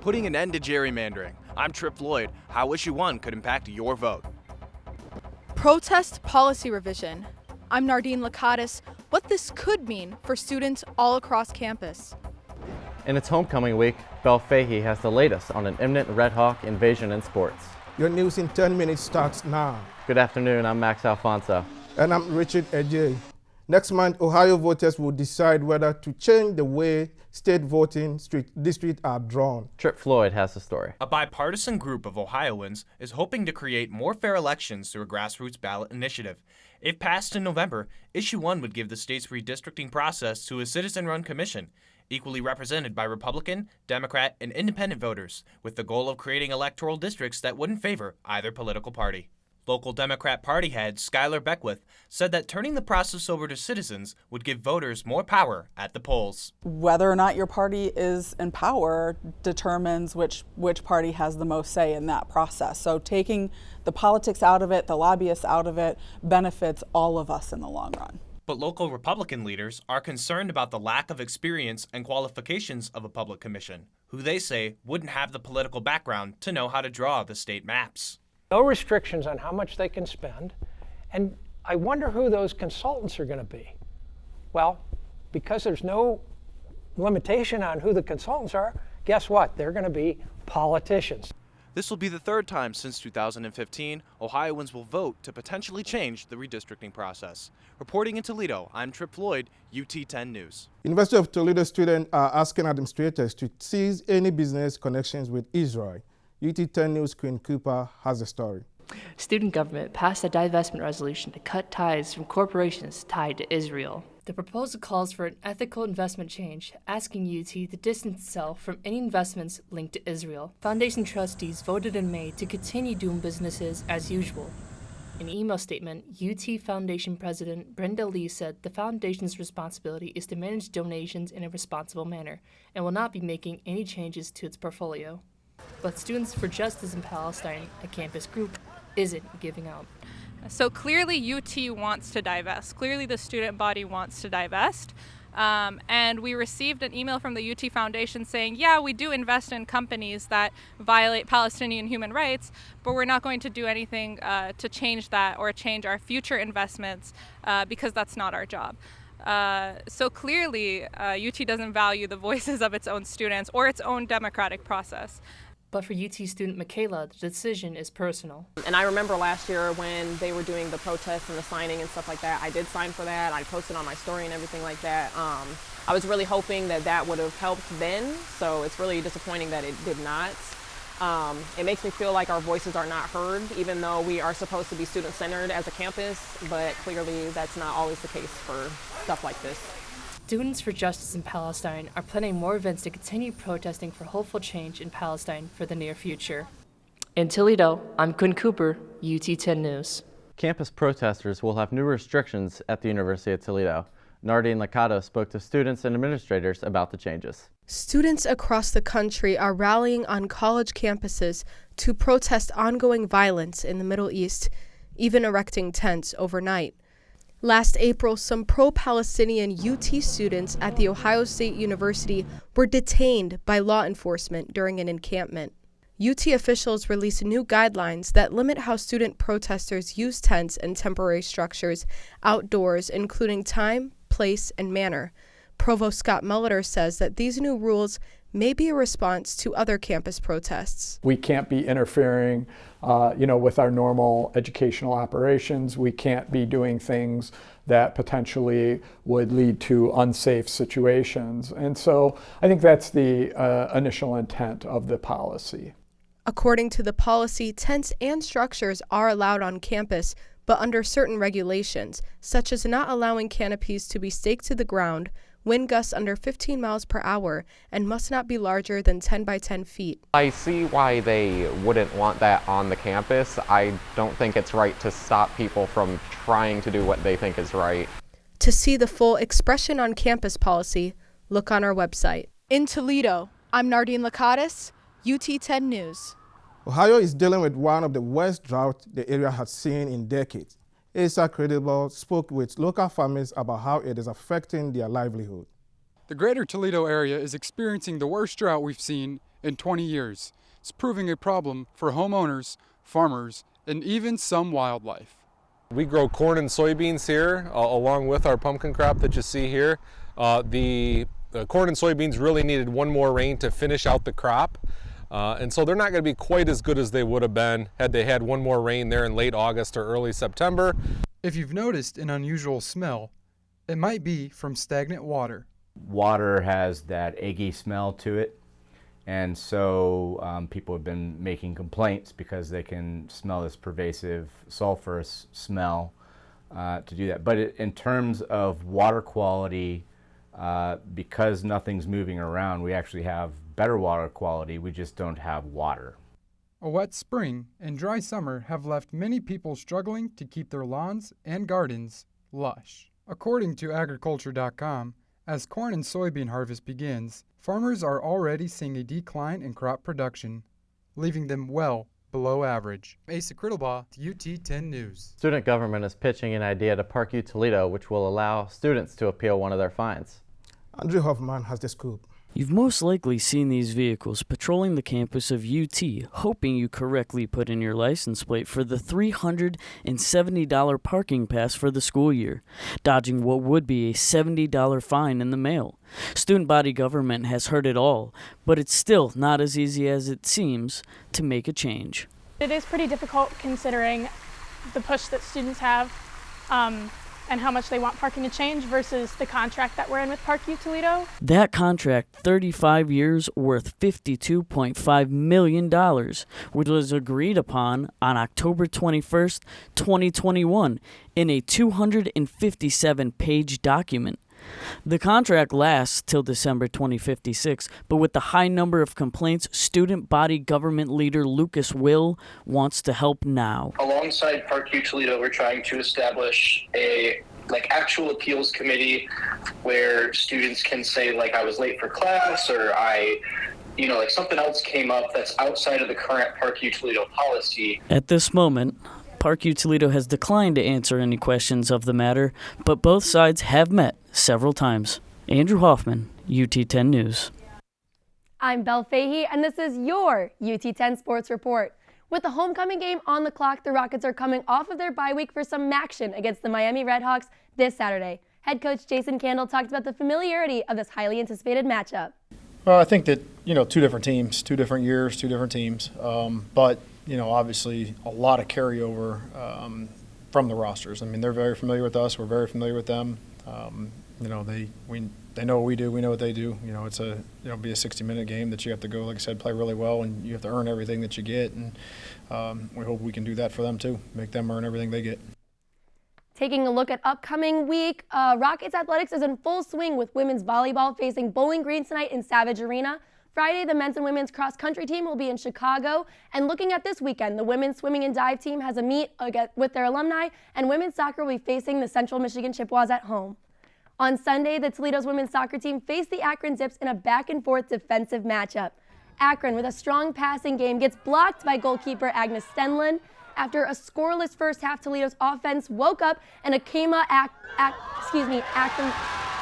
putting an end to gerrymandering. I'm Trip Floyd. How Issue 1 could impact your vote. Protest policy revision. I'm Nardine Lakatos. What this could mean for students all across campus. In its homecoming week, Belle Fahey has the latest on an imminent Red Hawk invasion in sports. Your news in 10 minutes starts now. Good afternoon, I'm Max Alfonso. And I'm Richard Ejay. Next month, Ohio voters will decide whether to change the way state voting districts are drawn. Trip Floyd has the story. A bipartisan group of Ohioans is hoping to create more fair elections through a grassroots ballot initiative. If passed in November, Issue 1 would give the state's redistricting process to a citizen-run commission, equally represented by Republican, Democrat, and independent voters, with the goal of creating electoral districts that wouldn't favor either political party. Local Democrat Party head Skylar Beckwith said that turning the process over to citizens would give voters more power at the polls. Whether or not your party is in power determines which party has the most say in that process. So taking the politics out of it, the lobbyists out of it, benefits all of us in the long run. But local Republican leaders are concerned about the lack of experience and qualifications of a public commission, who they say wouldn't have the political background to know how to draw the state maps. No restrictions on how much they can spend. And I wonder who those consultants are going to be. Well, because there's no limitation on who the consultants are, guess what? They're going to be politicians. This will be the third time since 2015 Ohioans will vote to potentially change the redistricting process. Reporting in Toledo, I'm Trip Floyd, UT 10 News. University of Toledo students are asking administrators to cease any business connections with Israel. UT 10 News' Quinn Cooper has the story. Student government passed a divestment resolution to cut ties from corporations tied to Israel. The proposal calls for an ethical investment change, asking UT to distance itself from any investments linked to Israel. Foundation trustees voted in May to continue doing businesses as usual. In an email statement, UT Foundation President Brenda Lee said the foundation's responsibility is to manage donations in a responsible manner and will not be making any changes to its portfolio. But Students for Justice in Palestine, a campus group, isn't giving out. So clearly UT wants to divest. Clearly the student body wants to divest. And we received an email from the UT Foundation saying, yeah, we do invest in companies that violate Palestinian human rights, but we're not going to do anything to change that or change our future investments because that's not our job. So clearly UT doesn't value the voices of its own students or its own democratic process. But for UT student Michaela, the decision is personal. And I remember last year when they were doing the protests and the signing and stuff like that, I did sign for that. I posted on my story and everything like that. I was really hoping that that would have helped then, so it's really disappointing that it did not. It makes me feel like our voices are not heard, even though we are supposed to be student-centered as a campus, but clearly that's not always the case for stuff like this. Students for Justice in Palestine are planning more events to continue protesting for hopeful change in Palestine for the near future. In Toledo, I'm Quinn Cooper, UT 10 News. Campus protesters will have new restrictions at the University of Toledo. Nardine Lakatos spoke to students and administrators about the changes. Students across the country are rallying on college campuses to protest ongoing violence in the Middle East, even erecting tents overnight. Last April, some pro-Palestinian UT students at The Ohio State University were detained by law enforcement during an encampment. UT officials released new guidelines that limit how student protesters use tents and temporary structures outdoors, including time, place, and manner. Provost Scott Molitor says that these new rules may be a response to other campus protests. We can't be interfering, with our normal educational operations. We can't be doing things that potentially would lead to unsafe situations. And so I think that's the initial intent of the policy. According to the policy, tents and structures are allowed on campus, but under certain regulations, such as not allowing canopies to be staked to the ground, wind gusts under 15 miles per hour, and must not be larger than 10 by 10 feet. I see why they wouldn't want that on the campus. I don't think it's right to stop people from trying to do what they think is right. To see the full Expression on Campus policy, look on our website. In Toledo, I'm Nardine Lakatos, UT 10 News. Ohio is dealing with one of the worst droughts the area has seen in decades. Asa Credible spoke with local farmers about how it is affecting their livelihood. The greater Toledo area is experiencing the worst drought we've seen in 20 years. It's proving a problem for homeowners, farmers, and even some wildlife. We grow corn and soybeans here, along with our pumpkin crop that you see here. The corn and soybeans really needed one more rain to finish out the crop. And so they're not going to be quite as good as they would have been had they had one more rain there in late August or early September. If you've noticed an unusual smell, it might be from stagnant water. Water has that eggy smell to it, and so people have been making complaints because they can smell this pervasive sulfurous smell to do that. But in terms of water quality, because nothing's moving around, we actually have better water quality. We just don't have water. A wet spring and dry summer have left many people struggling to keep their lawns and gardens lush. According to agriculture.com, as corn and soybean harvest begins, farmers are already seeing a decline in crop production, leaving them well below average. Asa Crittlebaugh, UT 10 News. Student government is pitching an idea to Park U Toledo which will allow students to appeal one of their fines. Andrew Hoffman has the scoop. You've most likely seen these vehicles patrolling the campus of UT, hoping you correctly put in your license plate for the $370 parking pass for the school year, dodging what would be a $70 fine in the mail. Student body government has heard it all, but it's still not as easy as it seems to make a change. It is pretty difficult considering the push that students have and how much they want parking to change versus the contract that we're in with Park U Toledo. That contract, 35 years worth $52.5 million, which was agreed upon on October 21st, 2021 in a 257-page document. The contract lasts till December 2056, but with the high number of complaints, student body government leader Lucas Will wants to help now. Alongside Park U Toledo, we're trying to establish a actual appeals committee where students can say I was late for class, or something else came up that's outside of the current Park U Toledo policy. At this moment, Park U Toledo has declined to answer any questions of the matter, but both sides have met several times. Andrew Hoffman, UT 10 News. I'm Belle Fahey, and this is your UT 10 Sports Report. With the homecoming game on the clock, the Rockets are coming off of their bye week for some action against the Miami Redhawks this Saturday. Head coach Jason Candle talked about the familiarity of this highly anticipated matchup. Well, I think that, two different teams, 2 different years, 2 different teams, but obviously a lot of carryover from the rosters. I mean, they're very familiar with us. We're very familiar with them. They know what we do. We know what they do. It's be a 60-minute game that you have to go, like I said, play really well, and you have to earn everything that you get. And we hope we can do that for them too, make them earn everything they get. Taking a look at upcoming week, Rockets athletics is in full swing with women's volleyball facing Bowling Green tonight in Savage Arena. Friday, the men's and women's cross-country team will be in Chicago. And looking at this weekend, the women's swimming and dive team has a meet with their alumni, and women's soccer will be facing the Central Michigan Chippewas at home. On Sunday, the Toledo's women's soccer team faced the Akron Zips in a back-and-forth defensive matchup. Akron, with a strong passing game, gets blocked by goalkeeper Agnes Stenlin. After a scoreless first half, Toledo's offense woke up, and Akron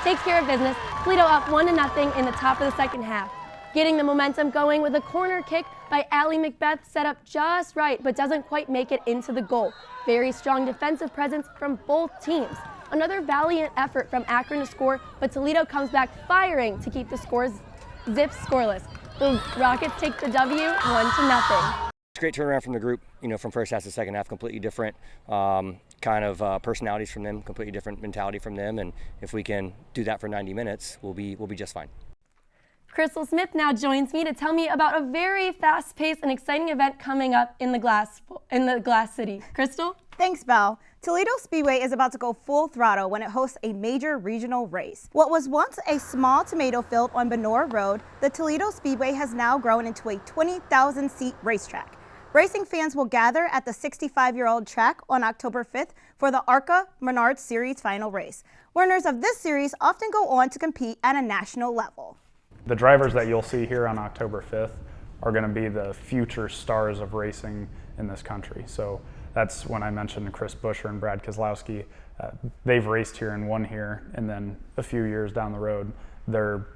takes care of business. Toledo up 1-0 in the top of the second half. Getting the momentum going with a corner kick by Allie Macbeth, set up just right, but doesn't quite make it into the goal. Very strong defensive presence from both teams. Another valiant effort from Akron to score, but Toledo comes back firing to keep the Zips scoreless. The Rockets take the W 1-0. It's a great turnaround from the group, from first half to second half, completely different personalities from them, completely different mentality from them, and if we can do that for 90 minutes, we'll be just fine. Crystal Smith now joins me to tell me about a very fast-paced and exciting event coming up in the Glass City. Crystal? Thanks, Belle. Toledo Speedway is about to go full throttle when it hosts a major regional race. What was once a small tomato field on Benora Road, the Toledo Speedway has now grown into a 20,000-seat racetrack. Racing fans will gather at the 65-year-old track on October 5th for the ARCA Menard Series final race. Winners of this series often go on to compete at a national level. The drivers that you'll see here on October 5th are going to be the future stars of racing in this country. So that's when I mentioned Chris Buescher and Brad Keselowski. They've raced here and won here, and then a few years down the road, they're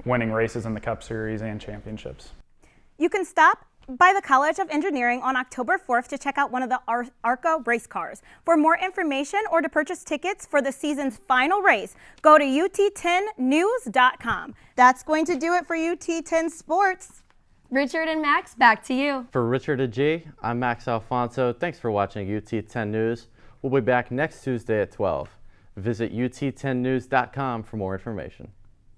winning races in the Cup Series and championships. You can stop by the College of Engineering on October 4th to check out one of the ARCA race cars. For more information or to purchase tickets for the season's final race, go to ut10news.com. That's going to do it for UT10 Sports. Richard and Max, back to you. For Richard and G, I'm Max Alfonso. Thanks for watching UT10 News. We'll be back next Tuesday at 12. Visit ut10news.com for more information.